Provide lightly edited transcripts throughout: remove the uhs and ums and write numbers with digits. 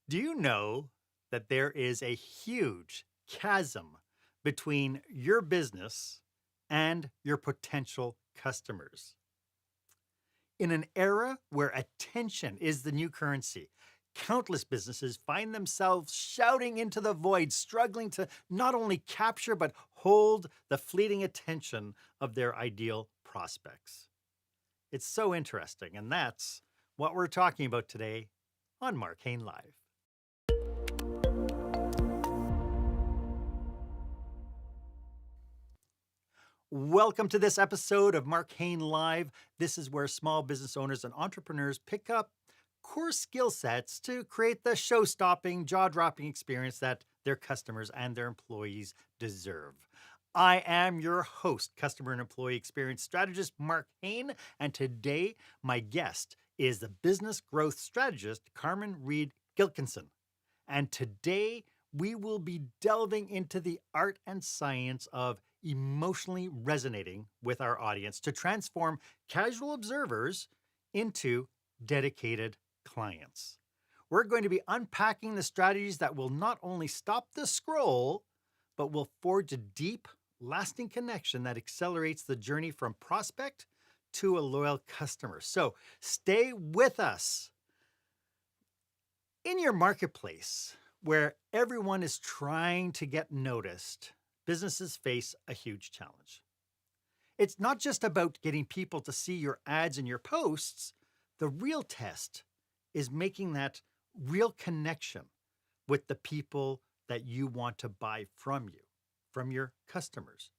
Do you know that there is a huge chasm between your business and your potential customers? In an era where attention is the new currency, countless businesses find themselves shouting into the void, struggling to not only capture but hold the fleeting attention of their ideal prospects. It's so interesting, and that's what we're talking about today on Marc Haine Live. Welcome to this episode of Marc Haine Live. This is where small business owners and entrepreneurs pick up core skill sets to create the show-stopping, jaw-dropping experience that their customers and their employees deserve. I am your host, customer and employee experience strategist, Marc Haine, and today my guest is the business growth strategist, Carmen Reed-Gilkison. And today we will be delving into the art and science of emotionally resonating with our audience to transform casual observers into dedicated clients. We're going to be unpacking the strategies that will not only stop the scroll, but will forge a deep, lasting connection that accelerates the journey from prospect to a loyal customer. So stay with us. In your marketplace, where everyone is trying to get noticed, businesses face a huge challenge. It's not just about getting people to see your ads and your posts. The real test is making that real connection with the people that you want to buy from you, from your customers.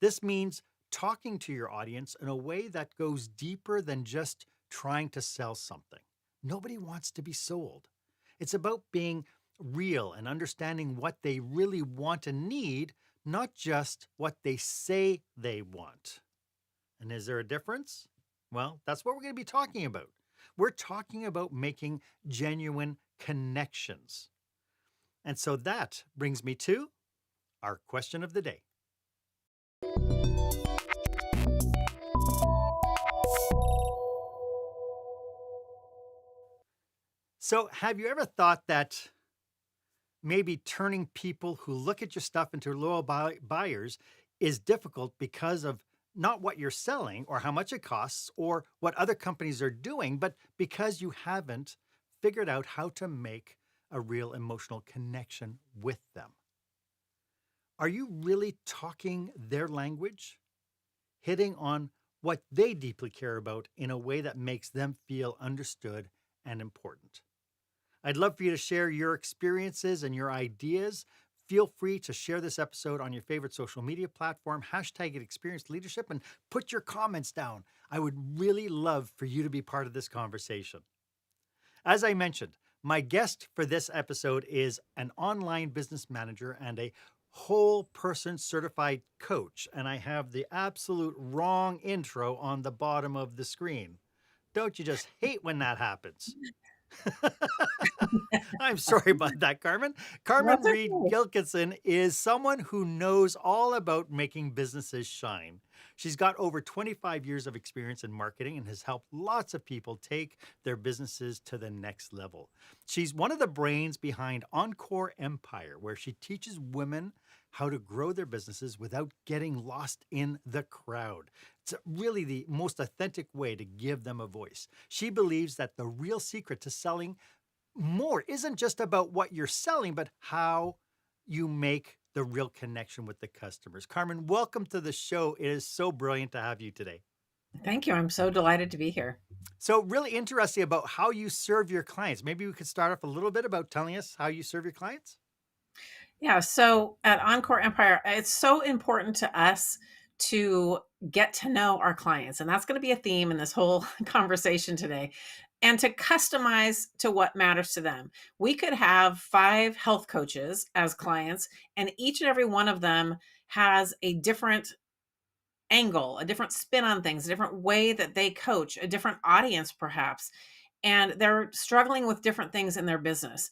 This means talking to your audience in a way that goes deeper than just trying to sell something. Nobody wants to be sold. It's about being real and understanding what they really want and need, not just what they say they want. And is there a difference? Well, that's what we're going to be talking about. We're talking about making genuine connections. And so that brings me to our question of the day. So, have you ever thought that maybe turning people who look at your stuff into loyal buyers is difficult because of not what you're selling or how much it costs or what other companies are doing, but because you haven't figured out how to make a real emotional connection with them? Are you really talking their language, hitting on what they deeply care about in a way that makes them feel understood and important? I'd love for you to share your experiences and your ideas. Feel free to share this episode on your favorite social media platform, hashtag it Experience Leadership, and put your comments down. I would really love for you to be part of this conversation. As I mentioned, my guest for this episode is an online business manager and a whole person certified coach, and I have the absolute wrong intro on the bottom of the screen. Don't you just hate when that happens? I'm sorry about that, Carmen. Carmen That's okay. Reed-Gilkison is someone who knows all about making businesses shine. She's got over 25 years of experience in marketing and has helped lots of people take their businesses to the next level. She's one of the brains behind Encore Empire, where she teaches women how to grow their businesses without getting lost in the crowd. It's really the most authentic way to give them a voice. She believes that the real secret to selling more isn't just about what you're selling, but how you make the real connection with the customers. Carmen, welcome to the show. It is so brilliant to have you today. Thank you. I'm so delighted to be here. So, really interesting about how you serve your clients. Maybe we could start off a little bit about telling us how you serve your clients. Yeah. So at Encore Empire, it's so important to us to get to know our clients. And that's going to be a theme in this whole conversation today. And to customize to what matters to them. We could have 5 health coaches as clients, and each and every one of them has a different angle, a different spin on things, a different way that they coach, a different audience perhaps. And they're struggling with different things in their business.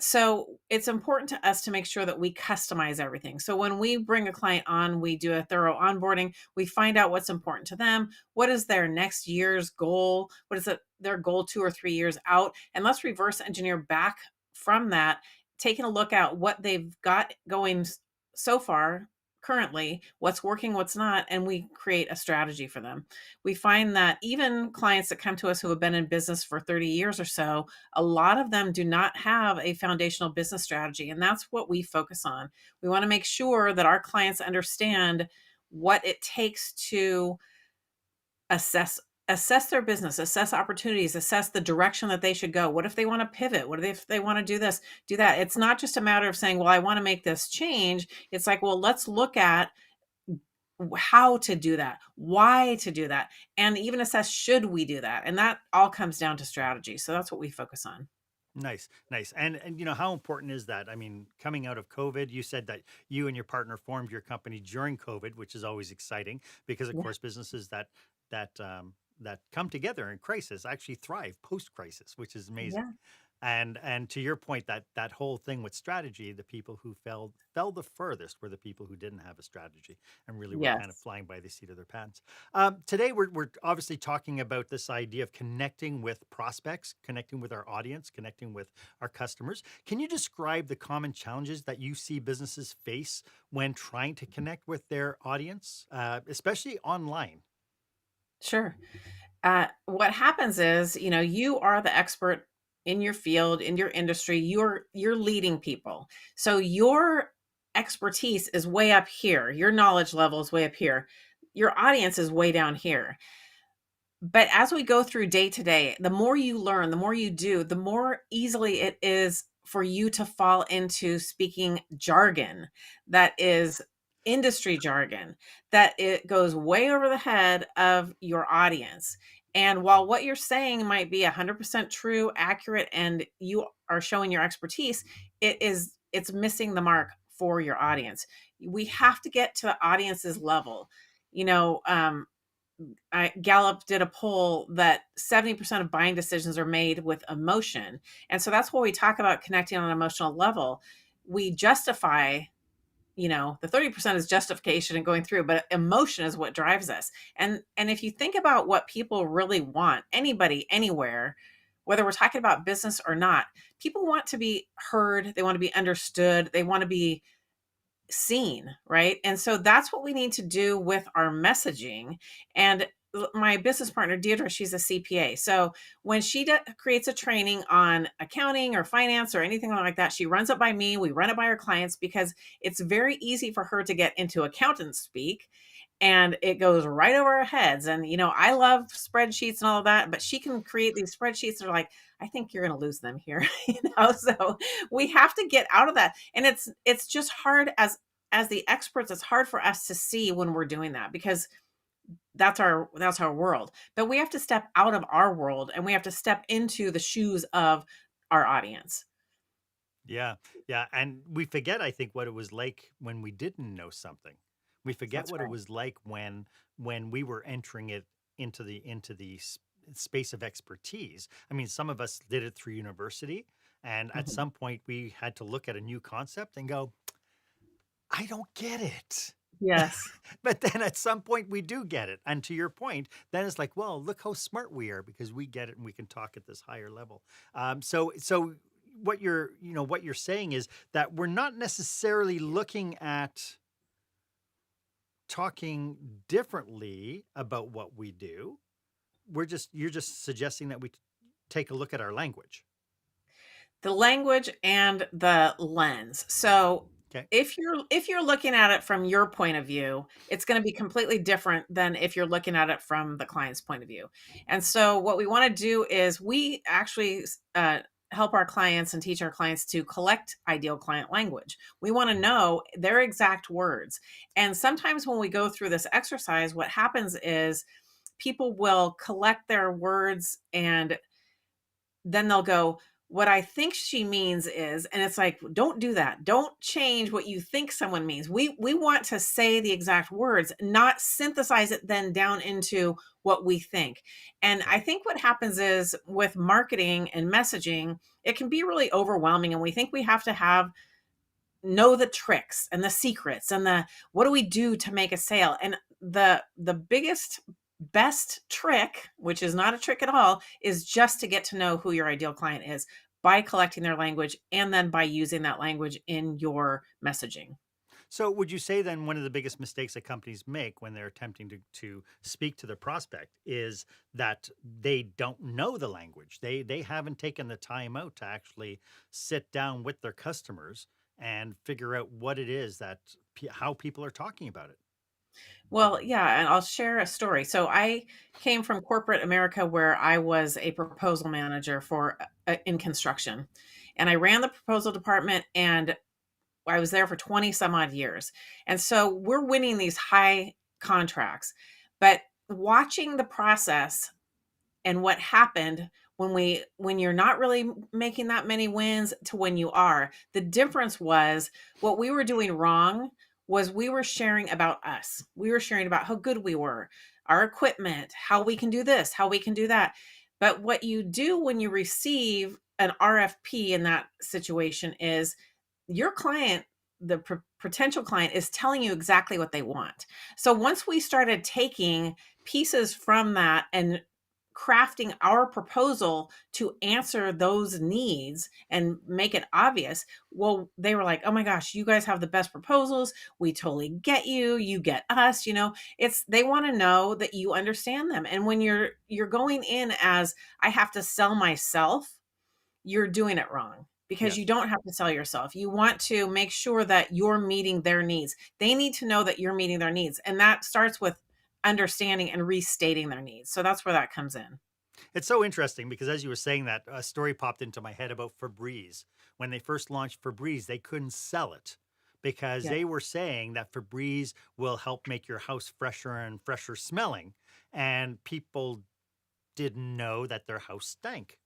So it's important to us to make sure that we customize everything. So when we bring a client on, we do a thorough onboarding. We find out what's important to them. What is their next year's goal? What is their goal 2 or 3 years out? And let's reverse engineer back from that, taking a look at what they've got going so far currently, what's working, what's not, and we create a strategy for them. We find that even clients that come to us who have been in business for 30 years or so, a lot of them do not have a foundational business strategy. And that's what we focus on. We want to make sure that our clients understand what it takes to assess their business, assess opportunities, assess the direction that they should go. What if they want to pivot? What if they want to do this, do that? It's not just a matter of saying, well, I want to make this change. It's like, well, let's look at how to do that, why to do that, and even assess should we do that. And that all comes down to strategy. So that's what we focus on. Nice, nice. And how important is that? I mean, coming out of COVID, you said that you and your partner formed your company during COVID, which is always exciting because, of Yeah. course, businesses that come together in crisis actually thrive post crisis, which is amazing. Yeah. And to your point, that whole thing with strategy, the people who fell the furthest were the people who didn't have a strategy and really were kind of Yes. flying by the seat of their pants. Today, we're obviously talking about this idea of connecting with prospects, connecting with our audience, connecting with our customers. Can you describe the common challenges that you see businesses face when trying to connect with their audience, especially online? Sure. What happens is, you are the expert in your field, in your industry. You're leading people. So your expertise is way up here. Your knowledge level is way up here. Your audience is way down here. But as we go through day to day, the more you learn, the more you do, the more easily it is for you to fall into speaking jargon that is industry jargon, that it goes way over the head of your audience. And while what you're saying might be 100% true, accurate, and you are showing your expertise, it's missing the mark for your audience. We have to get to the audience's level. You know, Gallup did a poll that 70% of buying decisions are made with emotion. And so that's what we talk about connecting on an emotional level. We justify, the 30% is justification and going through, but emotion is what drives us. And if you think about what people really want, anybody, anywhere, whether we're talking about business or not, people want to be heard, they want to be understood, they want to be seen, right? And so that's what we need to do with our messaging. And my business partner, Deirdre, she's a CPA. So when she creates a training on accounting or finance or anything like that, she runs it by me. We run it by our clients because it's very easy for her to get into accountant speak and it goes right over our heads. And, I love spreadsheets and all of that, but she can create these spreadsheets that are like, I think you're going to lose them here, So we have to get out of that. And it's just hard as the experts, it's hard for us to see when we're doing that because that's our world. But we have to step out of our world and we have to step into the shoes of our audience. Yeah, yeah, and we forget, I think, what it was like when we didn't know something. We forget That's what it right. was like when we were entering it into the space of expertise. I mean, some of us did it through university, and at Mhm. some point we had to look at a new concept and go, "I don't get it." Yes. But then at some point we do get it. And to your point, then it's like, well, look how smart we are because we get it and we can talk at this higher level. So what you're saying is that we're not necessarily looking at talking differently about what we do. You're just suggesting that we take a look at our language. The language and the lens. So Okay. if you're looking at it from your point of view, it's going to be completely different than if you're looking at it from the client's point of view. And so what we want to do is we actually help our clients and teach our clients to collect ideal client language. We want to know their exact words. And sometimes when we go through this exercise, what happens is people will collect their words and then they'll go, what I think she means is, and it's like, don't do that. Don't change what you think someone means. We want to say the exact words, not synthesize it then down into what we think. And Okay. I think what happens is with marketing and messaging, it can be really overwhelming. And we think we have to know the tricks and the secrets and the what do we do to make a sale. And the biggest best trick, which is not a trick at all, is just to get to know who your ideal client is by collecting their language and then by using that language in your messaging. So would you say then one of the biggest mistakes that companies make when they're attempting to speak to their prospect is that they don't know the language. They haven't taken the time out to actually sit down with their customers and figure out what it is that how people are talking about it. Well, yeah, and I'll share a story. So I came from corporate America where I was a proposal manager for in construction. And I ran the proposal department and I was there for 20 some odd years. And so we're winning these high contracts. But watching the process and what happened when you're not really making that many wins to when you are, the difference was what we were doing wrong was we were sharing about us. We were sharing about how good we were, our equipment, how we can do this, how we can do that. But what you do when you receive an RFP in that situation is your client, the potential client, is telling you exactly what they want. So once we started taking pieces from that and crafting our proposal to answer those needs and make it obvious, well, they were like, oh my gosh, you guys have the best proposals, we totally get you, you get us, it's, they want to know that you understand them. And when you're going in as, I have to sell myself, you're doing it wrong, because you Yes. don't have to sell yourself. You want to make sure that you're meeting their needs. They need to know that you're meeting their needs. And that starts with understanding and restating their needs. So that's where that comes in. It's so interesting because as you were saying that, a story popped into my head about Febreze. When they first launched Febreze, they couldn't sell it because Yeah. they were saying that Febreze will help make your house fresher and fresher smelling. And people didn't know that their house stank.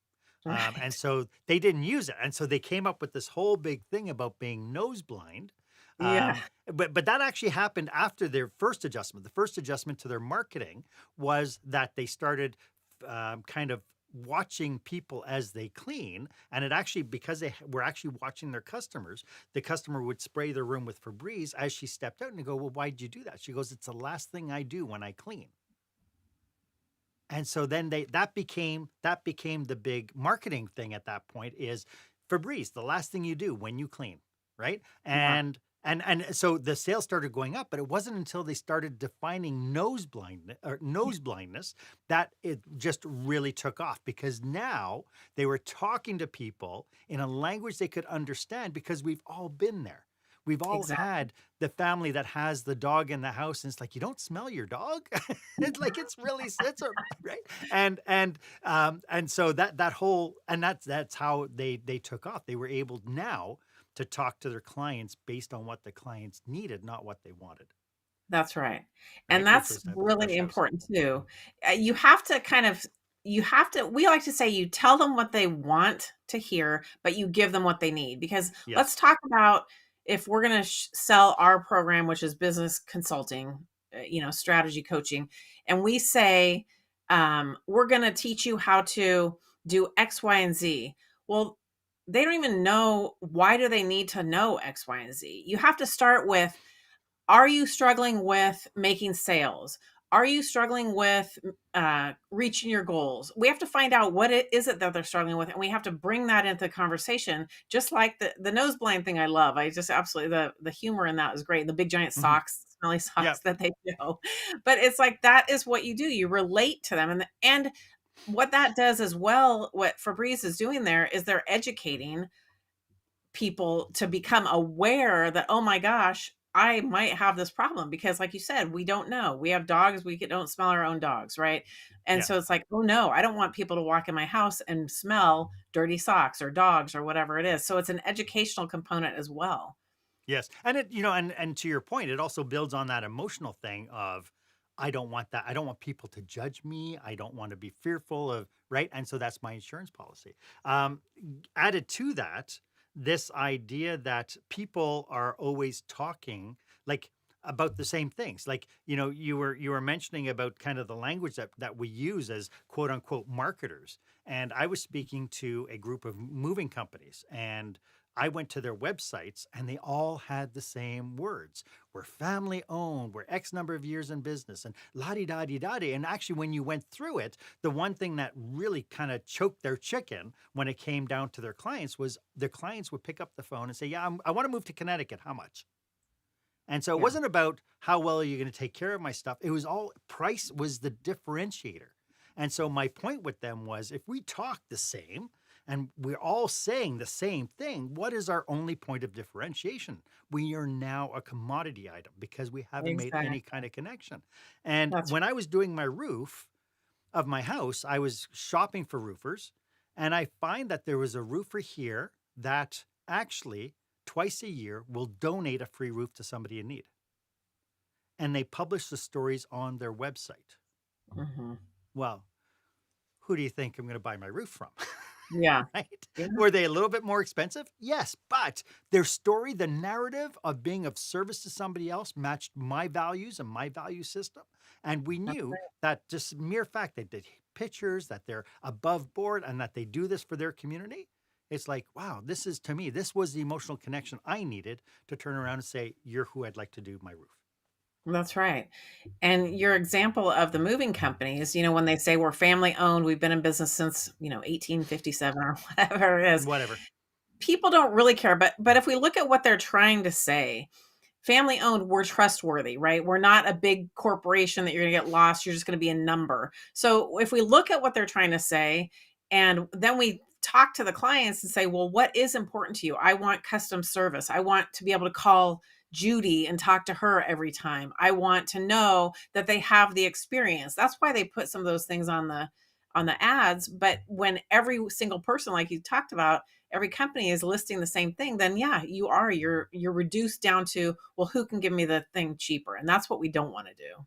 And Right. so they didn't use it. And so they came up with this whole big thing about being nose blind. Yeah. But that actually happened after their first adjustment. The first adjustment to their marketing was that they started kind of watching people as they clean. And it actually, because they were actually watching their customers, the customer would spray their room with Febreze as she stepped out and they go, well, why'd you do that? She goes, it's the last thing I do when I clean. And so then that became the big marketing thing at that point is Febreze, the last thing you do when you clean, right? Yeah. And so the sales started going up, but it wasn't until they started defining nose blindness that it just really took off because now they were talking to people in a language they could understand because we've all been there. We've all Exactly. had the family that has the dog in the house, and it's like, you don't smell your dog. It's like it's really it's a right. And so that whole and that's how they took off. They were able now to talk to their clients based on what the clients needed, not what they wanted, That's right. And right? Which that's was to have a really fresh house. important too. You have to kind of, we like to say you tell them what they want to hear, but you give them what they need. Because let's Yes. talk about, if we're going to sell our program, which is business consulting, strategy coaching, and we say, we're going to teach you how to do X, Y, and Z. Well, they don't even know, why do they need to know X, Y, and Z? You have to start with, are you struggling with making sales? Are you struggling with reaching your goals? We have to find out what it is it that they're struggling with, and we have to bring that into the conversation. Just like the nose blind thing, I love. I just absolutely, the humor in that is great. The big giant Mhm. socks, smelly Yeah. socks that they show, but it's like that is what you do. You relate to them, and what that does as well. What Febreze is doing there is they're educating people to become aware that, oh my gosh, I might have this problem, because like you said, we don't know. We have dogs, don't smell our own dogs, right? And Yeah. so it's like, oh no, I don't want people to walk in my house and smell dirty socks or dogs or whatever it is. So it's an educational component as well. Yes. And and to your point, it also builds on that emotional thing of I don't want that. I don't want people to judge me. I don't want to be fearful of, right? And so that's my insurance policy. Added to that, this idea that people are always talking like about the same things. Like, you were mentioning about kind of the language that we use as quote unquote marketers. And I was speaking to a group of moving companies and I went to their websites and they all had the same words. We're family owned, we're X number of years in business, and la di da di da di. And actually, when you went through it, the one thing that really kind of choked their chicken when it came down to their clients was their clients would pick up the phone and say, "Yeah, I want to move to Connecticut. How much?" And so it Yeah. wasn't about how well are you going to take care of my stuff. It was all price was the differentiator. And so my point with them was if we talk the same and we're all saying the same thing, what is our only point of differentiation? We are now a commodity item because we haven't made any Exactly. kind of connection. And That's when I was doing my roof of my house, I was shopping for roofers and I find that there was a roofer here that actually twice a year will donate a free roof to somebody in need. And they publish the stories on their website. Mhm. Well, who do you think I'm going to buy my roof from? Yeah. Right? Yeah. Were they a little bit more expensive? Yes, but their story, the narrative of being of service to somebody else matched my values and my value system. And we That's knew right. that just mere fact that they pictures, that they're above board and that they do this for their community. It's like, wow, this is to me, this was the emotional connection I needed to turn around and say, you're who I'd like to do my roof. That's right. And your example of the moving companies, when they say we're family owned, we've been in business since, 1857 or whatever it is, Whatever. people don't really care. But if we look at what they're trying to say, family owned, we're trustworthy, right? We're not a big corporation that you're going to get lost. You're just going to be a number. So if we look at what they're trying to say, and then we talk to the clients and say, well, what is important to you? I want custom service. I want to be able to call Judy and talk to her every time. I want to know that they have the experience. That's why they put some of those things on the ads. But when every single person, like you talked about, every company is listing the same thing, then yeah, you're reduced down to, well, who can give me the thing cheaper? And that's what we don't want to do.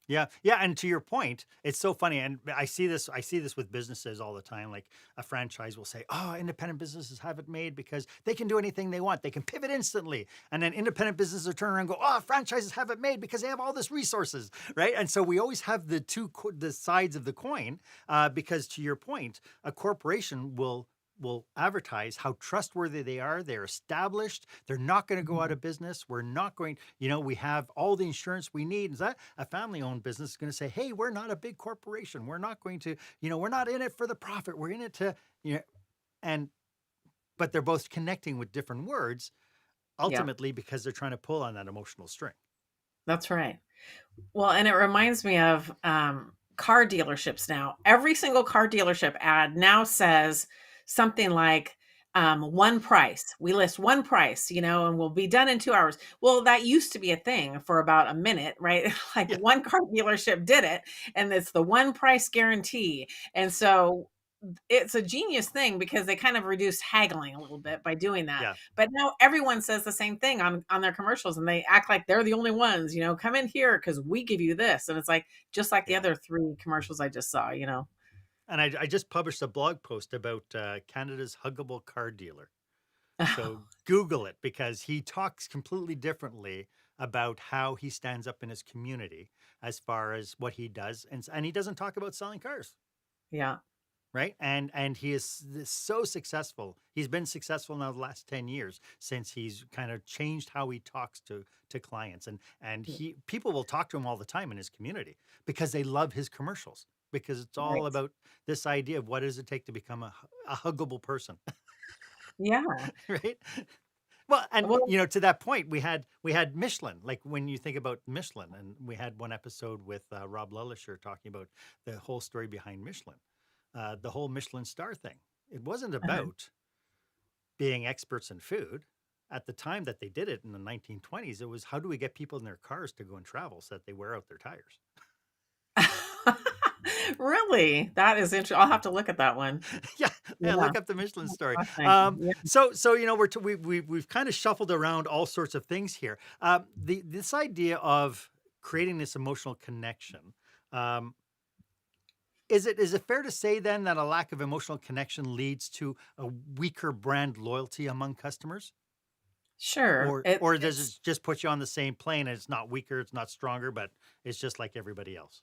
Yeah. Yeah. And to your point, it's so funny. And I see this with businesses all the time. Like a franchise will say, oh, independent businesses have it made because they can do anything they want. They can pivot instantly. And then independent businesses turn around and go, oh, franchises have it made because they have all this resources. Right. And so we always have the sides of the coin because to your point, a corporation will advertise how trustworthy they are. They're established. They're not going to go out Mhm. of business. We're not going, we have all the insurance we need. Is that a family owned business is going to say, hey, we're not a big corporation. We're not going to, we're not in it for the profit. We're in it to, and, but they're both connecting with different words Yeah, ultimately because they're trying to pull on that emotional string. that's right. Well, and it reminds me of car dealerships now. Every single car dealership ad now says something like, one price. We list one price, and we'll be done in 2 hours. Well, that used to be a thing for about a minute, right? Like Yeah. one car dealership did it, and it's the one price guarantee. And so it's a genius thing because they kind of reduced haggling a little bit by doing that. Yeah. But now everyone says the same thing on their commercials, and they act like they're the only ones, come in here because we give you this. And it's like just like the Yeah. other three commercials I just saw. And I just published a blog post about Canada's Huggable car dealer. So Google it because he talks completely differently about how he stands up in his community as far as what he does. And he doesn't talk about selling cars. Yeah. Right. And he is so successful. He's been successful now the last 10 years since he's kind of changed how he talks to clients. And he people will talk to him all the time in his community because they love his commercials because it's all Right. about this idea of what does it take to become a huggable person. Yeah. Right. Well, and Well, to that point, we had Michelin. Like when you think about Michelin, and we had one episode with Rob Lellisher talking about the whole story behind Michelin, the whole Michelin star thing. It wasn't uh-huh. about being experts in food. At the time that they did it in the 1920s, it was how do we get people in their cars to go and travel so that they wear out their tires? Really? That is interesting. I'll have to look at that one. Yeah, yeah. Yeah. Look up the Michelin That's story. fascinating. Yeah. So we've kind of shuffled around all sorts of things here. This idea of creating this emotional connection. Um, is it fair to say then that a lack of emotional connection leads to a weaker brand loyalty among customers? Sure. Or does It's it just put you on the same plane and it's not weaker, it's not stronger, but it's just like everybody else?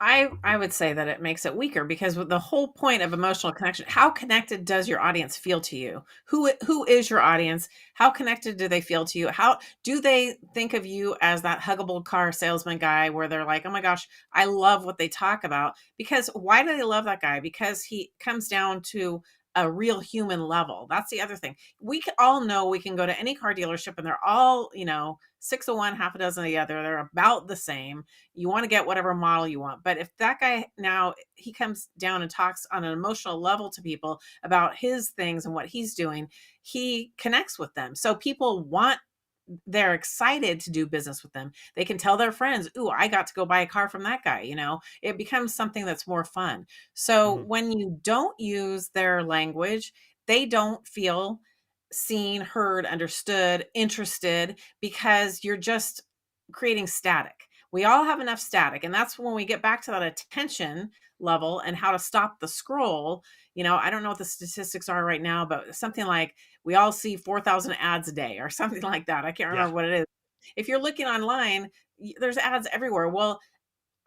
I would say that it makes it weaker because with the whole point of emotional connection, how connected does your audience feel to you? Who is your audience? How connected do they feel to you? How do they think of you as that huggable car salesman guy where they're like, "Oh my gosh, I love what they talk about." Because why do they love that guy? Because he comes down to a real human level. That's the other thing. We all know we can go to any car dealership and they're all, six of one, half a dozen of the other. They're about the same. You want to get whatever model you want. But if that guy now he comes down and talks on an emotional level to people about his things and what he's doing, he connects with them. So people want they're excited to do business with them. They can tell their friends, "Ooh, I got to go buy a car from that guy." It becomes something that's more fun. So Mhm. when you don't use their language, they don't feel seen, heard, understood, interested because you're just creating static. We all have enough static. And that's when we get back to that attention level and how to stop the scroll. I don't know what the statistics are right now, but something like we all see 4,000 ads a day or something like that. I can't Yeah. remember what it is. If you're looking online, there's ads everywhere. Well,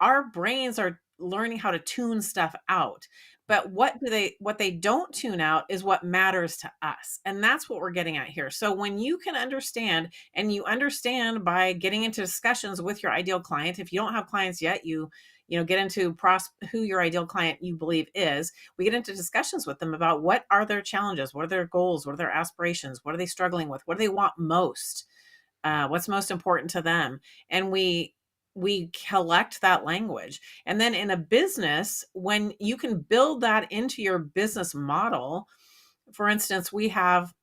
our brains are learning how to tune stuff out. But what they don't tune out is what matters to us. And that's what we're getting at here. So when you can understand and you understand by getting into discussions with your ideal client, if you don't have clients yet, get into who your ideal client you believe is. We get into discussions with them about what are their challenges, what are their goals, what are their aspirations, what are they struggling with, what do they want most, what's most important to them, and we collect that language. And then in a business, when you can build that into your business model, for instance, we have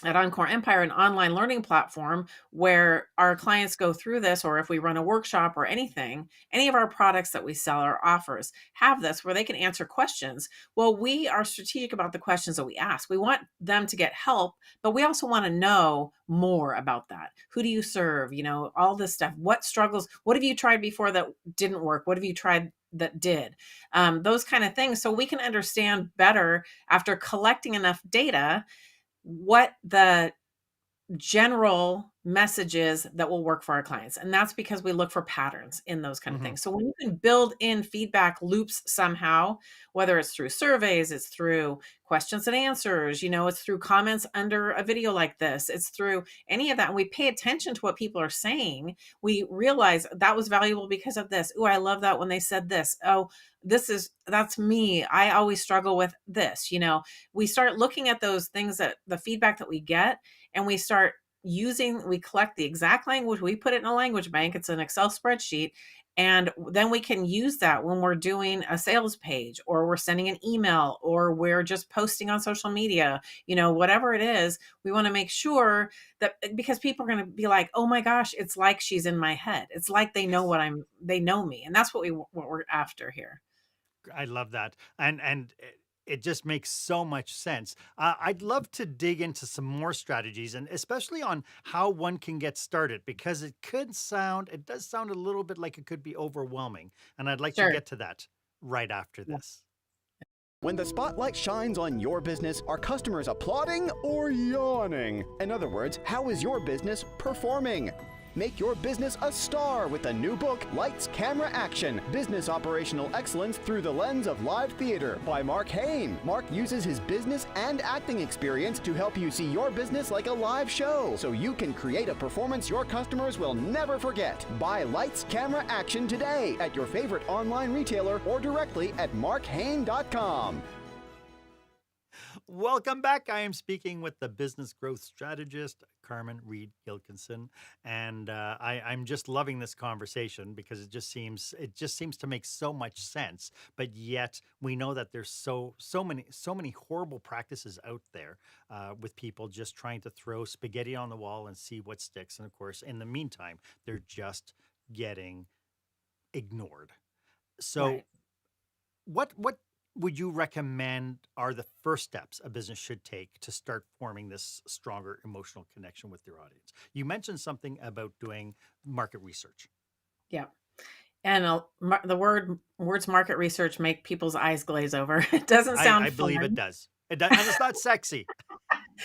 at Encore Empire, an online learning platform where our clients go through this, or if we run a workshop or anything, any of our products that we sell or offers have this where they can answer questions. Well, we are strategic about the questions that we ask. We want them to get help, but we also want to know more about that. Who do you serve? All this stuff. What struggles, what have you tried before that didn't work? What have you tried that did? Those kind of things. So we can understand better after collecting enough data what the general messages that will work for our clients. And that's because we look for patterns in those kind of Mhm. things. So when you can build in feedback loops somehow, whether it's through surveys, it's through questions and answers, it's through comments under a video like this, it's through any of that. And we pay attention to what people are saying. We realize that was valuable because of this. Oh, I love that when they said this. Oh, that's me. I always struggle with this. We start looking at those things, that the feedback that we get, and we collect the exact language, we put it in a language bank, it's an Excel spreadsheet, and then we can use that when we're doing a sales page or we're sending an email or we're just posting on social media, whatever it is. We want to make sure that, because people are going to be like, "Oh my gosh, it's like she's in my head. It's like they know me." And that's what we're after here. I love that, and it just makes so much sense. I'd love to dig into some more strategies, and especially on how one can get started, because it does sound a little bit like it could be overwhelming, and I'd like to Sure. get to that right after Yeah. this. When the spotlight shines on your business, are customers applauding or yawning? In other words, how is your business performing? Make your business a star with the new book, Lights, Camera, Action, Business Operational Excellence Through the Lens of Live Theater by Marc Haine. Marc uses his business and acting experience to help you see your business like a live show, so you can create a performance your customers will never forget. Buy Lights, Camera, Action today at your favorite online retailer or directly at marchaine.com. Welcome back. I am speaking with the business growth strategist, Carmen Reed-Gilkison, and I'm just loving this conversation because it just seems to make so much sense. But yet we know that there's so many horrible practices out there with people just trying to throw spaghetti on the wall and see what sticks. And of course, in the meantime, they're just getting ignored. So Right. what would you recommend are the first steps a business should take to start forming this stronger emotional connection with their audience? You mentioned something about doing market research. Yeah. And the words market research make people's eyes glaze over. It doesn't I, sound I believe it fun. does. And it's not sexy.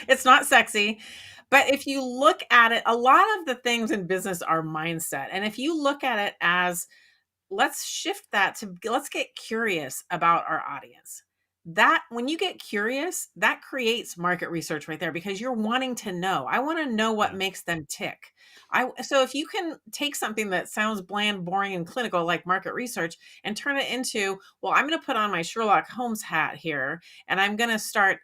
It's not sexy. But if you look at it, a lot of the things in business are mindset. And if you look at it as let's shift that to let's get curious about our audience. That when you get curious, that creates market research right there because you're wanting to know. I want to know what Yeah. makes them tick. So if you can take something that sounds bland, boring, and clinical like market research and turn it into, well, I'm going to put on my Sherlock Holmes hat here and I'm going to start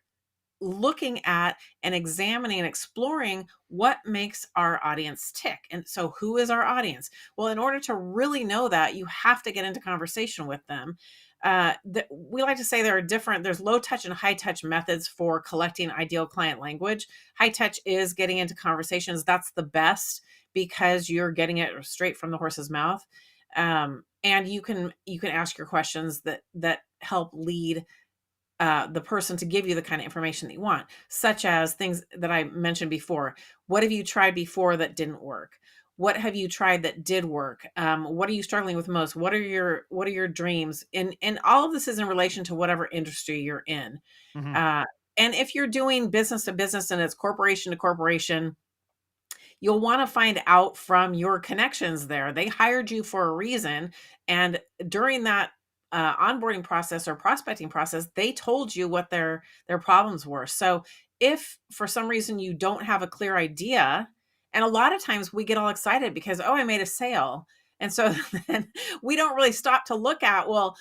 looking at and examining and exploring what makes our audience tick. And so, who is our audience? Well, in order to really know that, you have to get into conversation with them. We like to say there's low touch and high touch methods for collecting ideal client language. High touch is getting into conversations. That's the best because you're getting it straight from the horse's mouth. And you can ask your questions that help lead the person to give you the kind of information that you want, such as things that I mentioned before. What have you tried before that didn't work? What have you tried that did work? What are you struggling with most? What are your dreams? And all of this is in relation to whatever industry you're in. Hmm. Uh, and if you're doing business to business and it's corporation to corporation, you'll want to find out from your connections there. They hired you for a reason. And during that onboarding process or prospecting process, they told you what their problems were. So if for some reason you don't have a clear idea, and a lot of times we get all excited because, oh, I made a sale. And so then we don't really stop to look at, well,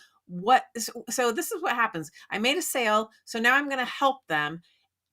so this is what happens. I made a sale. So now I'm going to help them,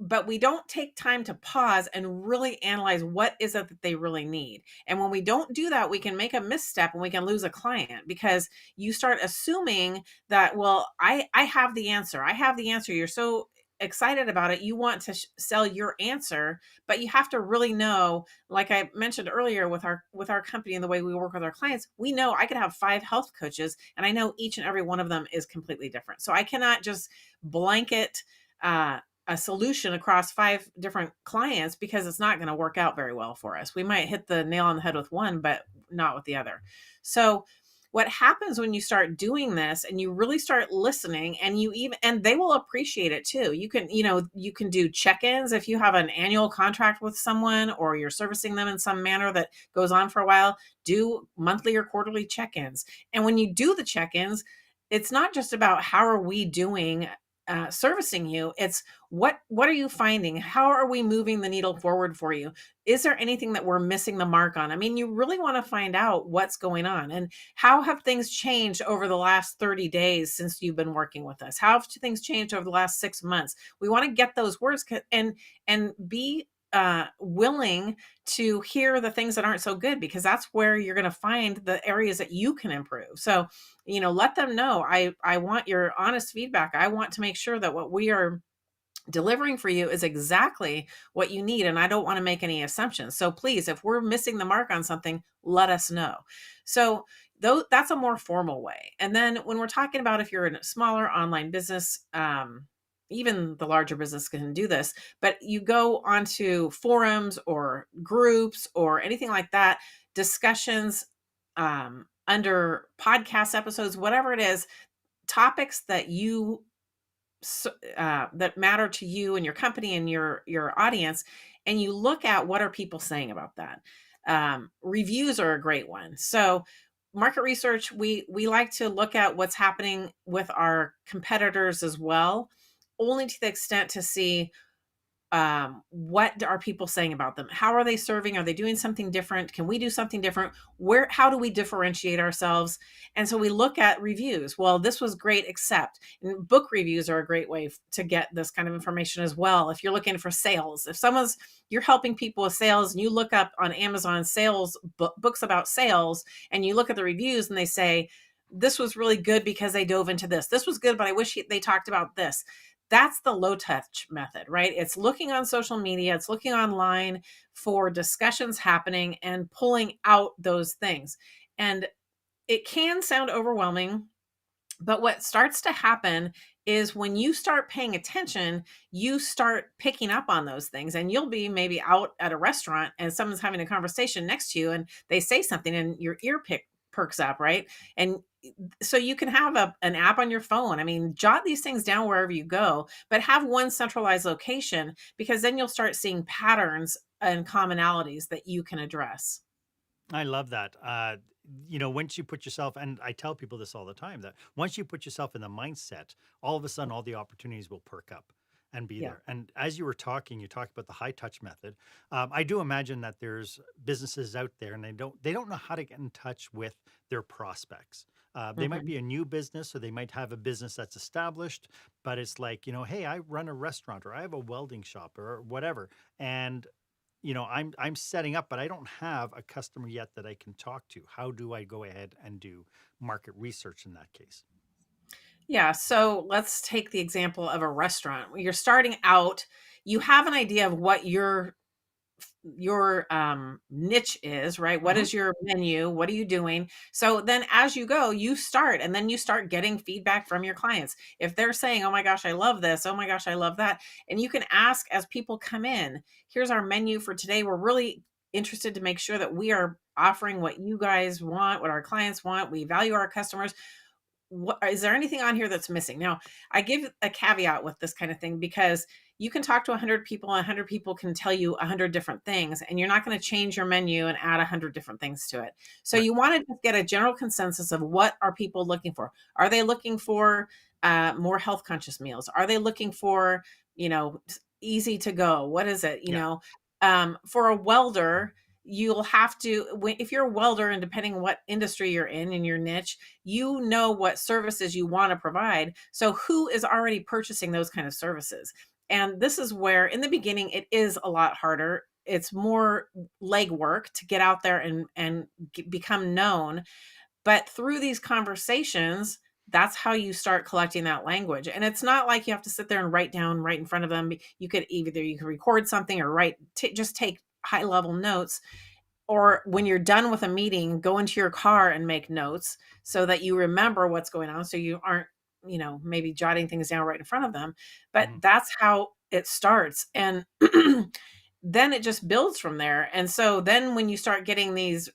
but we don't take time to pause and really analyze what is it that they really need. And when we don't do that, we can make a misstep and we can lose a client because you start assuming that, well, I have the answer. I have the answer. You're so excited about it. You want to sell your answer, but you have to really know, like I mentioned earlier with our company and the way we work with our clients, we know I could have 5 health coaches and I know each and every one of them is completely different. So I cannot just blanket uh a solution across 5 different clients because it's not going to work out very well for us. We might hit the nail on the head with one, but not with the other. So what happens when you start doing this and you really start listening and they will appreciate it too. You can do check-ins if you have an annual contract with someone or you're servicing them in some manner that goes on for a while, do monthly or quarterly check-ins. And when you do the check-ins, it's not just about how are we doing servicing you. It's what are you finding? How are we moving the needle forward for you? Is there anything that we're missing the mark on? I mean, you really want to find out what's going on and how have things changed over the last 30 days since you've been working with us? How have things changed over the last 6 months? We want to get those words and be willing to hear the things that aren't so good because that's where you're going to find the areas that you can improve. So, let them know I want your honest feedback. I want to make sure that what we are delivering for you is exactly what you need, and I don't want to make any assumptions. So please, if we're missing the mark on something, let us know. So though that's a more formal way. And then when we're talking about if you're in a smaller online business, even the larger business can do this, but you go onto forums or groups or anything like that, discussions under podcast episodes, whatever it is, topics that that matter to you and your company and your audience, and you look at what are people saying about that. Reviews are a great one. So market research, we like to look at what's happening with our competitors as well, only to the extent to see what are people saying about them? How are they serving? Are they doing something different? Can we do something different? How do we differentiate ourselves? And so we look at reviews. Well, this was great, except, and book reviews are a great way to get this kind of information as well. If you're looking for sales, if you're helping people with sales and you look up on Amazon sales books about sales and you look at the reviews and they say, this was really good because they dove into this. This was good, but I wish they talked about this. That's the low touch method, right? It's looking on social media, it's looking online for discussions happening and pulling out those things. And it can sound overwhelming, but what starts to happen is when you start paying attention, you start picking up on those things. And you'll be maybe out at a restaurant and someone's having a conversation next to you and they say something and your perks up, right? And so you can have an app on your phone. I mean, jot these things down wherever you go, but have one centralized location because then you'll start seeing patterns and commonalities that you can address. I love that. once you put yourself, and I tell people this all the time, that once you put yourself in the mindset, all of a sudden all the opportunities will perk up and be Yeah. there. And as you were talking, you talked about the high touch method. I do imagine that there's businesses out there, and they don't know how to get in touch with their prospects. They might Mhm. be a new business, or they might have a business that's established, but it's like, hey, I run a restaurant, or I have a welding shop, or whatever, and I'm setting up, but I don't have a customer yet that I can talk to. How do I go ahead and do market research in that case? Yeah, so let's take the example of a restaurant. When you're starting out, you have an idea of what your niche is, right? What Hmm. is your menu? What are you doing? So then as you go, you start and then you start getting feedback from your clients. If they're saying, "Oh my gosh, I love this. Oh my gosh, I love that." And you can ask as people come in, "Here's our menu for today. We're really interested to make sure that we are offering what you guys want, what our clients want. We value our customers. What is there anything on here that's missing?" Now, I give a caveat with this kind of thing because you can talk to 100 people and 100 people can tell you 100 different things and you're not going to change your menu and add 100 different things to it. So Right. you want to just get a general consensus of what are people looking for? Are they looking for more health conscious meals? Are they looking for, easy to go? What is it? Yeah. For a welder, you'll have to, if you're a welder and depending what industry you're in your niche, you know what services you want to provide. So who is already purchasing those kind of services? And this is where in the beginning it is a lot harder. It's more legwork to get out there and become known. But through these conversations, that's how you start collecting that language. And it's not like you have to sit there and write down right in front of them. You can record something or just take high level notes, or when you're done with a meeting, go into your car and make notes so that you remember what's going on. So you aren't, maybe jotting things down right in front of them. But Hmm. that's how it starts. And then it just builds from there. And so then when you start getting these,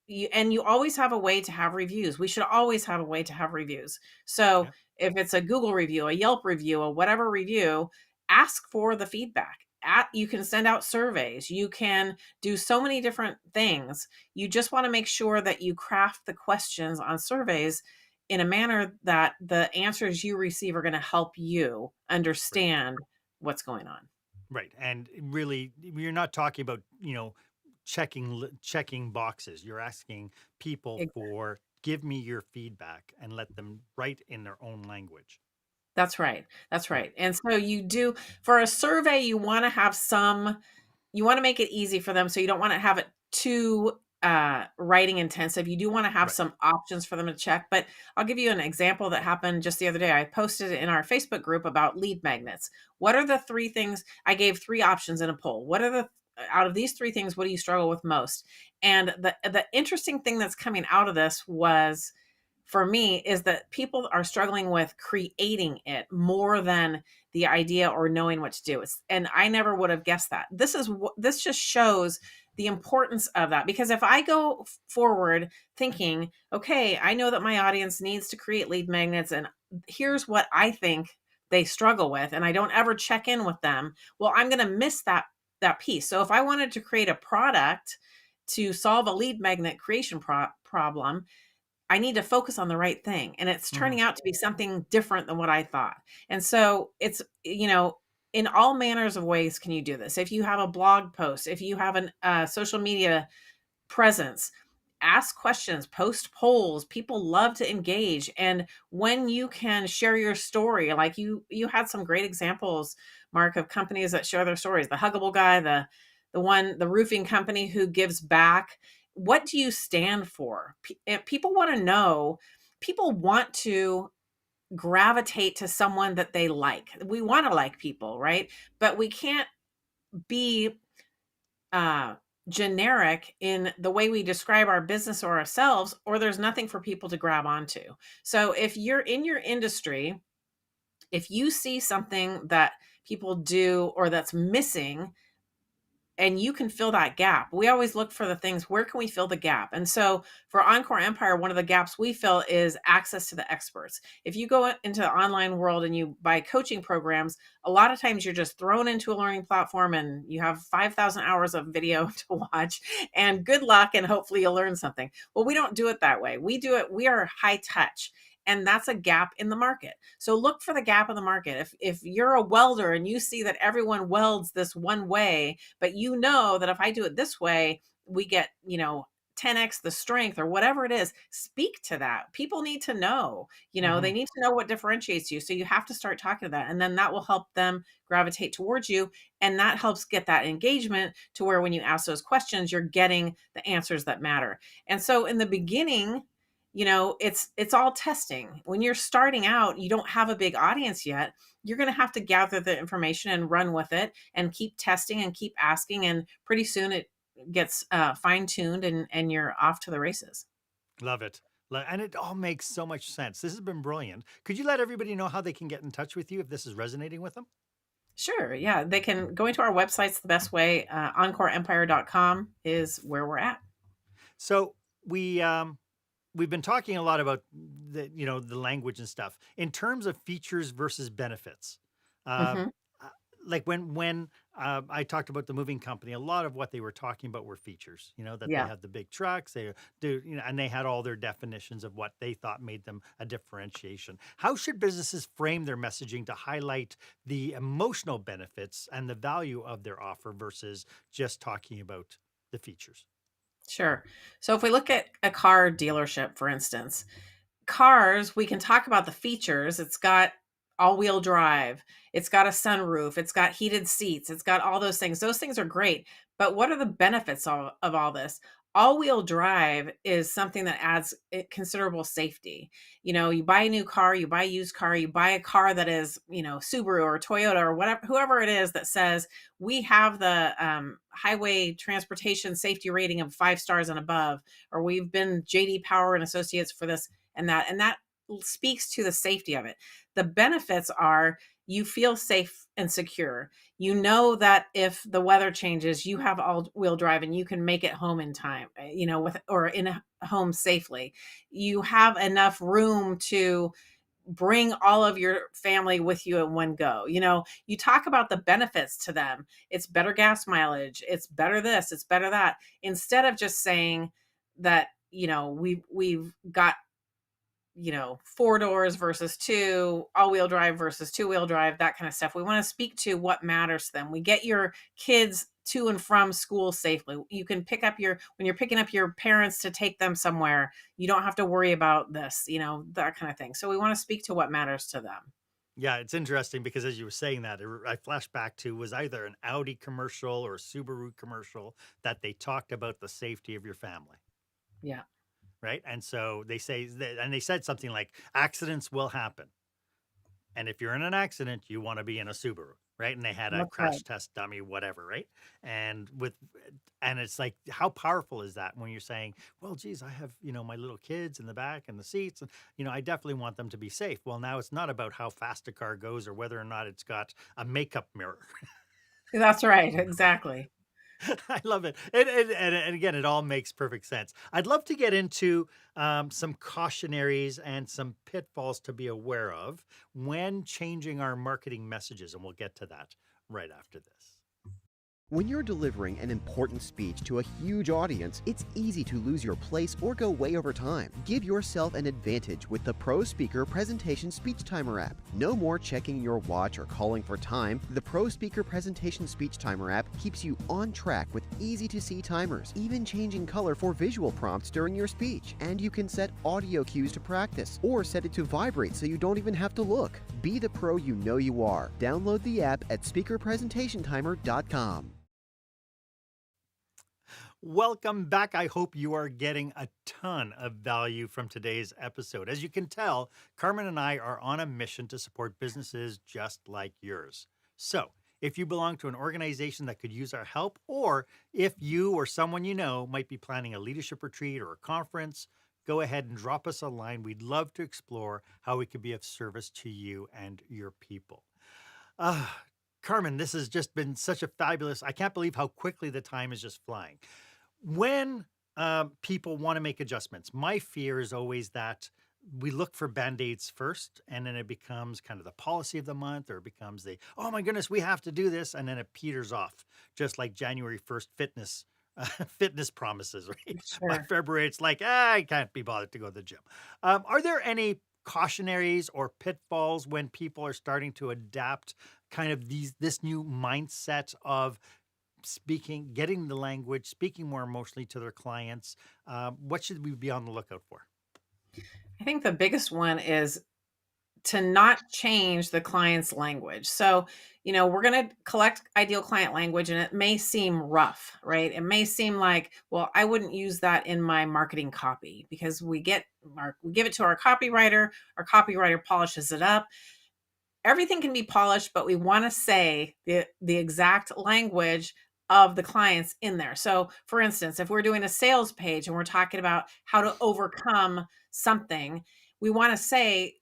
you always have a way to have reviews. We should always have a way to have reviews. So Yeah. if it's a Google review, a Yelp review, a whatever review, ask for the feedback. You can send out surveys. You can do so many different things. You just want to make sure that you craft the questions on surveys in a manner that the answers you receive are going to help you Right. understand what's going on. Right. And really, you're not talking about, checking boxes. You're asking people for, give me your feedback, and let them write in their own language. That's right. That's Yeah. right. And so you do, for a survey, you want to make it easy for them. So you don't want to have it too writing intensive. You do want to have Right. some options for them to check. But I'll give you an example that happened just the other day. I posted it in our Facebook group about lead magnets. What are the three things? I gave three options in a poll. What are the out of these three things, what do you struggle with most? And the interesting thing that's coming out of this was, for me, is that people are struggling with creating it more than the idea or knowing what to do. And I never would have guessed that. This just shows the importance of that, because if I go forward thinking, okay, I know that my audience needs to create lead magnets and here's what I think they struggle with, and I don't ever check in with them, well, I'm going to miss that piece. So if I wanted to create a product to solve a lead magnet creation problem, I need to focus on the right thing. And it's Hmm. turning out to be something different than what I thought. And so it's, in all manners of ways can you do this. If you have a blog post, if you have a social media presence, ask questions, post polls. People love to engage. And when you can share your story, like you had some great examples, Mark, of companies that share their stories. The Huggable guy, the roofing company who gives back. What do you stand for? People want to know. People want to gravitate to someone that they like. We want to like people, right? But we can't be uh, generic in the way we describe our business or ourselves, or there's nothing for people to grab onto. So if you're in your industry, if you see something that people do or that's missing, and you can fill that gap. We always look for the things, where can we fill the gap? And so for Encore Empire, one of the gaps we fill is access to the experts. If you go into the online world and you buy coaching programs, a lot of times you're just thrown into a learning platform and you have 5,000 hours of video to watch, and good luck, and hopefully you'll learn something. Well, we don't do it that way. We are high touch. And that's a gap in the market. So look for the gap in the market. If you're a welder and you see that everyone welds this one way, but you know that if I do it this way, we get, 10x the strength or whatever it is, speak to that. People need to know, they Hmm. need to know what differentiates you. So you have to start talking to that. And then that will help them gravitate towards you. And that helps get that engagement to where when you ask those questions, you're getting the answers that matter. And so in the beginning, it's all testing. When you're starting out, you don't have a big audience yet. You're going to have to gather the information and run with it and keep testing and keep asking, and pretty soon it gets fine-tuned, and you're off to the races. Love it. And it all makes so much sense. This has been brilliant. Could you let everybody know how they can get in touch with you if this is resonating with them? Sure, yeah, they can go into our website's the best way. Encoreempire.com is where we're at. So we've been talking a lot about the language and stuff in terms of features versus benefits. Uh, Hmm. uh, like when I talked about the moving company, a lot of what they were talking about were features. That they Yeah. had the big trucks, they do, and they had all their definitions of what they thought made them a differentiation. How should businesses frame their messaging to highlight the emotional benefits and the value of their offer versus just talking about the features? Sure. So if we look at a car dealership, for instance, cars, we can talk about the features. It's got all-wheel drive, it's got a sunroof, it's got heated seats, it's got all those things. Those things are great. But what are the benefits of all this? All-wheel drive is something that adds considerable safety. You buy a new car, you buy a used car, you buy a car that is, Subaru or Toyota or whatever, whoever it is that says we have the highway transportation safety rating of 5 stars and above, or we've been JD Power and Associates for this and that speaks to the safety of it. The benefits are you feel safe and secure. You know that if the weather changes, you have all-wheel drive and you can make it home in time, with or in a home safely. You have enough room to bring all of your family with you in one go. You talk about the benefits to them. It's better gas mileage, it's better this, it's better that, instead of just saying that, we've got 4 doors versus two, all-wheel drive versus two-wheel drive, that kind of stuff. We want to speak to what matters to them. We get your kids to and from school safely. You can when you're picking up your parents to take them somewhere, you don't have to worry about this, that kind of thing. So we want to speak to what matters to them. Yeah, it's interesting because as you were saying that, I flashed back to was either an Audi commercial or a Subaru commercial that they talked about the safety of your family, Yeah, right? And so they said something like accidents will happen. And if you're in an accident, you want to be in a Subaru, right? And they had a that's right. crash test dummy, whatever, right? And and it's like, how powerful is that when you're saying, well, geez, I have, my little kids in the back and the seats, and, I definitely want them to be safe. Well, now it's not about how fast a car goes or whether or not it's got a makeup mirror. That's right. Exactly. I love it. And again, it all makes perfect sense. I'd love to get into some cautionaries and some pitfalls to be aware of when changing our marketing messages. And we'll get to that right after this. When you're delivering an important speech to a huge audience, it's easy to lose your place or go way over time. Give yourself an advantage with the Pro Speaker Presentation Speech Timer app. No more checking your watch or calling for time. The Pro Speaker Presentation Speech Timer app keeps you on track with easy-to-see timers, even changing color for visual prompts during your speech. And you can set audio cues to practice, or set it to vibrate so you don't even have to look. Be the pro you know you are. Download the app at speakerpresentationtimer.com. Welcome back. I hope you are getting a ton of value from today's episode. As you can tell, Carmen and I are on a mission to support businesses just like yours. So, if you belong to an organization that could use our help, or if you or someone you know might be planning a leadership retreat or a conference, go ahead and drop us a line. We'd love to explore how we could be of service to you and your people. Uh, Carmen, this has just been such a fabulous. I can't believe how quickly the time is just flying. When people want to make adjustments, my fear is always that we look for band-aids first, and then it becomes kind of the policy of the month, or it becomes the, oh my goodness, we have to do this, and then it peters off, just like January 1st fitness fitness promises, right? By Sure. February, it's like, I can't be bothered to go to the gym. Are there any cautionaries or pitfalls when people are starting to adapt kind of this new mindset of speaking, getting the language, speaking more emotionally to their clients? What should we be on the lookout for? I think the biggest one is to not change the client's language. So, we're going to collect ideal client language and it may seem rough, right? It may seem like, well, I wouldn't use that in my marketing copy because we give it to our copywriter polishes it up. Everything can be polished, but we want to say the exact language of the clients in there. So, for instance, if we're doing a sales page and we're talking about how to overcome something, we want to say,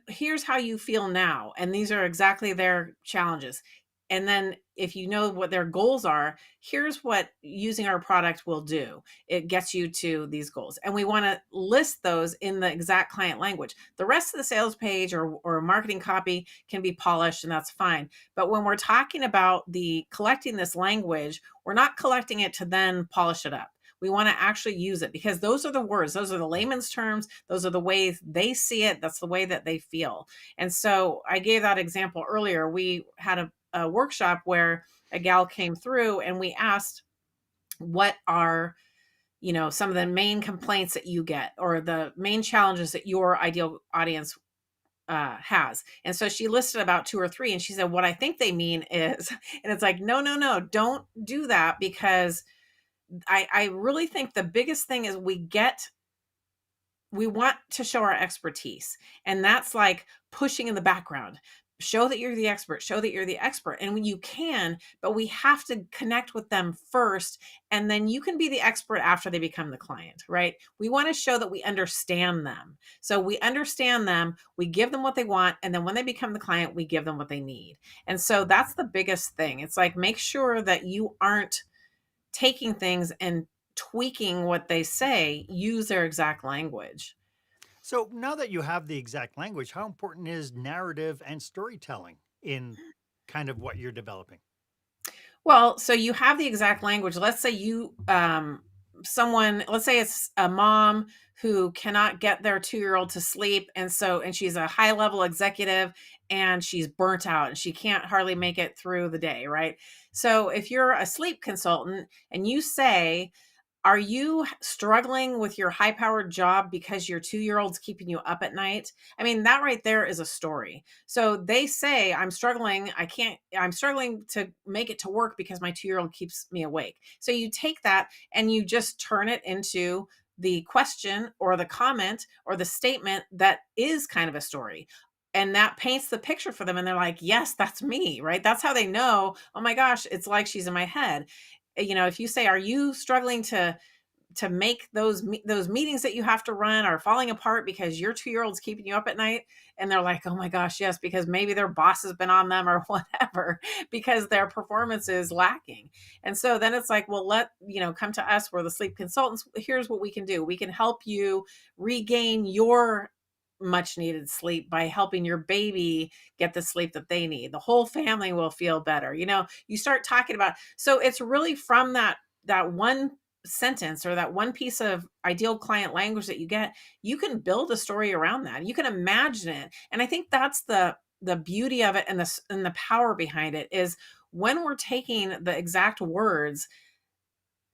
here's how you feel now, and these are exactly their challenges. And then if you know what their goals are, here's what using our product will do. It gets you to these goals. And we want to list those in the exact client language. The rest of the sales page or marketing copy can be polished and that's fine. But when we're talking about the collecting this language, we're not collecting it to then polish it up. We want to actually use it because those are the words, those are the layman's terms, those are the ways they see it, that's the way that they feel. And so I gave that example earlier. We had a workshop where a gal came through and we asked, what are some of the main complaints that you get or the main challenges that your ideal audience has. And so she listed about two or three and she said, what I think they mean is, and it's like, no, no, no, don't do that because I really think the biggest thing is we want to show our expertise. And that's like pushing in the background. Show that you're the expert, show that you're the expert. And when you can, but we have to connect with them first. And then you can be the expert after they become the client, right? We want to show that we understand them. So we understand them, we give them what they want. And then when they become the client, we give them what they need. And so that's the biggest thing. It's like, make sure that you aren't taking things and tweaking what they say, use their exact language. So now that you have the exact language, how important is narrative and storytelling in kind of what you're developing? Well, so you have the exact language. Let's say let's say it's a mom who cannot get their 2-year-old to sleep. And she's a high level executive and she's burnt out and she can't hardly make it through the day, right? So if you're a sleep consultant and you say, are you struggling with your high powered job because your 2-year-old's keeping you up at night? I mean, that right there is a story. So they say, I'm struggling to make it to work because my 2-year-old keeps me awake. So you take that and you just turn it into the question or the comment or the statement that is kind of a story. And that paints the picture for them. And they're like, yes, that's me, right? That's how they know, oh my gosh, it's like she's in my head. If you say, are you struggling to make those meetings that you have to run are falling apart because your 2-year-old's keeping you up at night? And they're like, oh my gosh, yes, because maybe their boss has been on them or whatever, because their performance is lacking. And so then it's like, well, come to us. We're the sleep consultants. Here's what we can do. We can help you regain your much needed sleep by helping your baby get the sleep that they need. The whole family will feel better. You start talking about, so it's really from that one sentence or that one piece of ideal client language that you get, you can build a story around that. You can imagine it. And I think that's the beauty of it and the power behind it is when we're taking the exact words,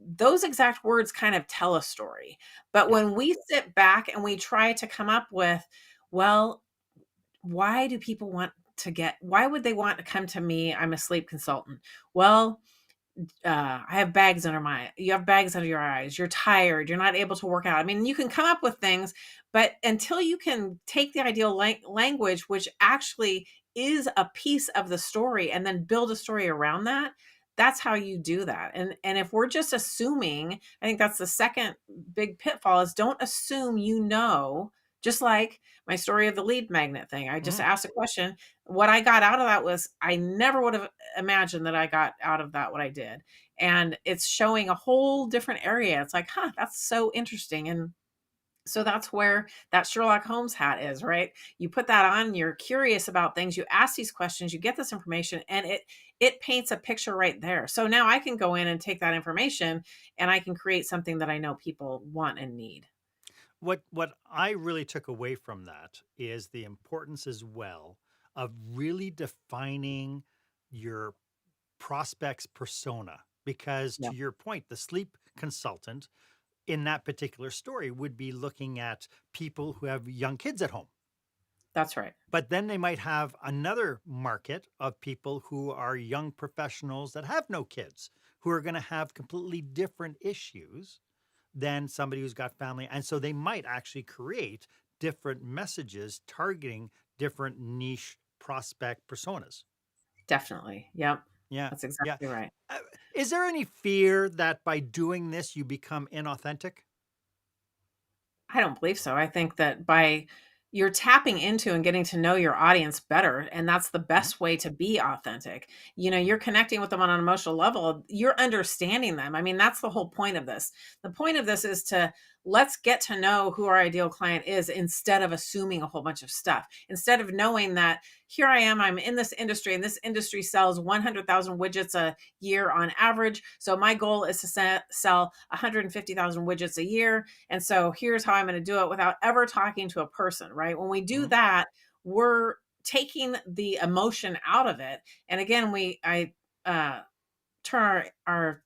those exact words kind of tell a story. But Yeah. when we sit back and we try to come up with, well, why would they want to come to me? I'm a sleep consultant. Well, you have bags under your eyes. You're tired. You're not able to work out. I mean, you can come up with things, but until you can take the ideal language, which actually is a piece of the story, and then build a story around that, that's how you do that. And if we're just assuming, I think that's the second big pitfall is don't assume Just like my story of the lead magnet thing. I just Mhm. asked a question. What I got out of that was I never would have imagined that I got out of that what I did. And it's showing a whole different area. It's like, huh, that's so interesting. And so that's where that Sherlock Holmes hat is, right? You put that on, you're curious about things, you ask these questions, you get this information, and it paints a picture right there. So now I can go in and take that information and I can create something that I know people want and need. What I really took away from that is the importance as well of really defining your prospect's persona. Because Yeah, to your point, the sleep consultant in that particular story would be looking at people who have young kids at home. that's right. But then they might have another market of people who are young professionals that have no kids, who are going to have completely different issues than somebody who's got family. And so they might actually create different messages targeting different niche prospect personas. Definitely. Yep. Yeah. That's Yeah. exactly right. Uh, is there any fear that by doing this, you become inauthentic? I don't believe so. I think that by you're tapping into and getting to know your audience better, and that's the Mhm. best way to be authentic. You're connecting with them on an emotional level. You're understanding them. I mean, that's the whole point of this. The point of this is to let's get to know who our ideal client is instead of assuming a whole bunch of stuff. Instead of knowing that here I am, I'm in this industry, and this industry sells 100,000 widgets a year on average. So my goal is to sell 150,000 widgets a year, and so here's how I'm going to do it without ever talking to a person, right? When we do Mhm. that, we're taking the emotion out of it. And again, I uh, turn our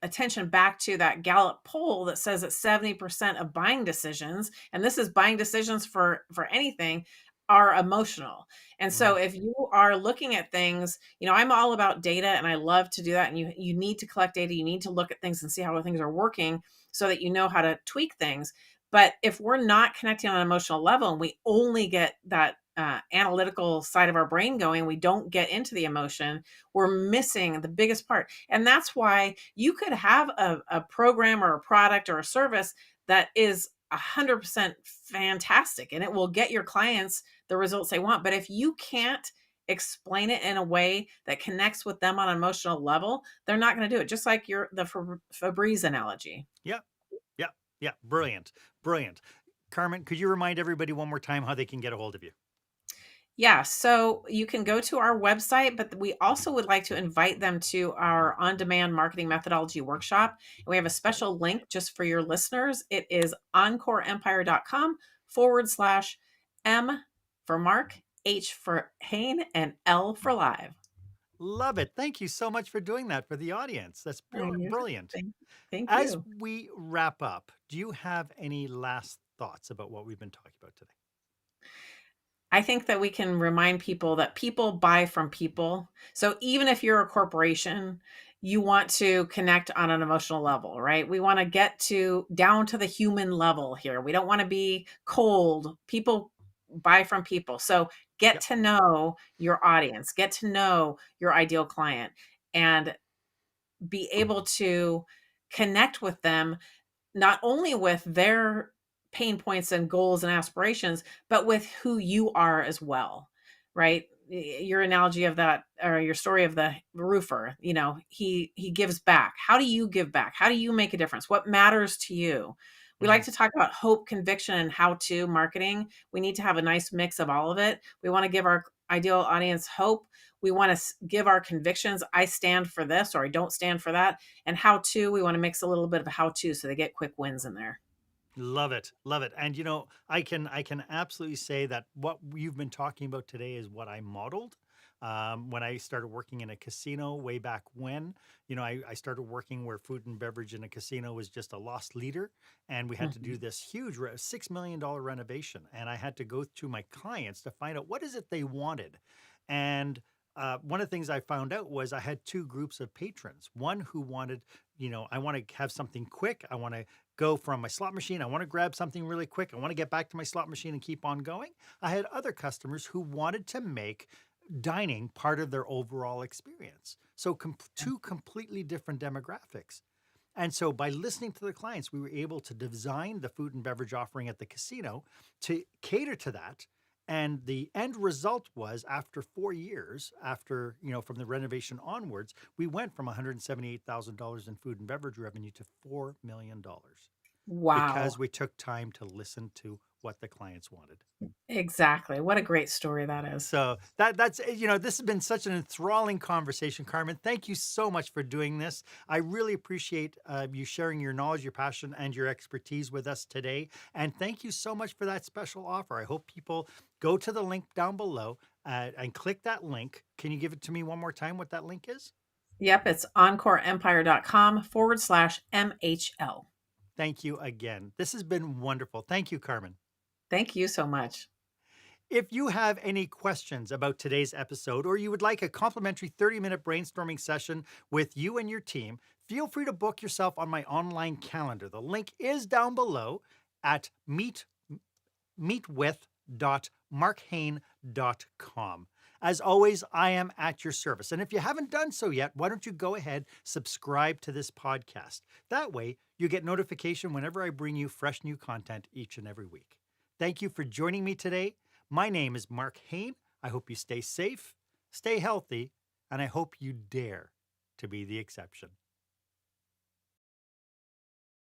attention back to that Gallup poll that says that 70% of buying decisions, and this is buying decisions for anything, are emotional. And so Mhm. if you are looking at things, I'm all about data and I love to do that. And you need to collect data, you need to look at things and see how things are working so that you know how to tweak things. But if we're not connecting on an emotional level and we only get that analytical side of our brain going, we don't get into the emotion, we're missing the biggest part. And that's why you could have a program or a product or a service that is 100% fantastic and it will get your clients the results they want. But if you can't explain it in a way that connects with them on an emotional level, they're not going to do it. Just like the Fabreeze analogy. Yeah. Yeah. Yeah. Brilliant. Brilliant. Carmen, could you remind everybody one more time how they can get a hold of you? Yeah, so you can go to our website, but we also would like to invite them to our on demand marketing methodology workshop. We have a special link just for your listeners. It is encoreempire.com/M for Mark, H for Haine, and L for live. Love it. Thank you so much for doing that for the audience. That's Oh, brilliant. thank As you. we wrap up, do you have any last thoughts about what we've been talking about today? I think that we can remind people that people buy from people. So even if you're a corporation, you want to connect on an emotional level, right? We want to get to down to the human level here. We don't want to be cold. People buy from people. So get Yep. to know your audience, get to know your ideal client, and be able to connect with them not only with their pain points and goals and aspirations, but with who you are as well, right? Your analogy of that, or your story of the roofer, he gives back. How do you give back? How do you make a difference? What matters to you? We like Mhm. to talk about hope, conviction, and how to marketing. We need to have a nice mix of all of it. We want to give our ideal audience hope. We want to give our convictions. I stand for this or I don't stand for that. And how to, we want to mix a little bit of a how to so they get quick wins in there. Love it. Love it. And I can absolutely say that what you've been talking about today is what I modeled. When I started working in a casino way back when, I started working where food and beverage in a casino was just a lost leader. And we had to do Mhm. this huge $6 million renovation. And I had to go to my clients to find out what is it they wanted. And one of the things I found out was I had two groups of patrons. One who wanted, I want to have something quick. I want to go from my slot machine. I want to grab something really quick. I want to get back to my slot machine and keep on going. I had other customers who wanted to make dining part of their overall experience. So two completely different demographics. And so by listening to the clients, we were able to design the food and beverage offering at the casino to cater to that. And the end result was after 4 years, after, from the renovation onwards, we went from $178,000 in food and beverage revenue to $4 million because Wow. we took time to listen to what the clients wanted. Exactly. What a great story that is. So that's this has been such an enthralling conversation, Carmen. Thank you so much for doing this. I really appreciate you sharing your knowledge, your passion, and your expertise with us today. And thank you so much for that special offer. I hope people go to the link down below and click that link. Can you give it to me one more time what that link is? Yep, it's encoreempire.com/MHL. Thank you again. This has been wonderful. Thank you, Carmen. Thank you so much. If you have any questions about today's episode, or you would like a complimentary 30-minute brainstorming session with you and your team, feel free to book yourself on my online calendar. The link is down below at meetwith.marchaine.com. As always, I am at your service. And if you haven't done so yet, why don't you go ahead, subscribe to this podcast. That way, you get notification whenever I bring you fresh new content each and every week. Thank you for joining me today. My name is Marc Haine. I hope you stay safe, stay healthy, and I hope you dare to be the exception.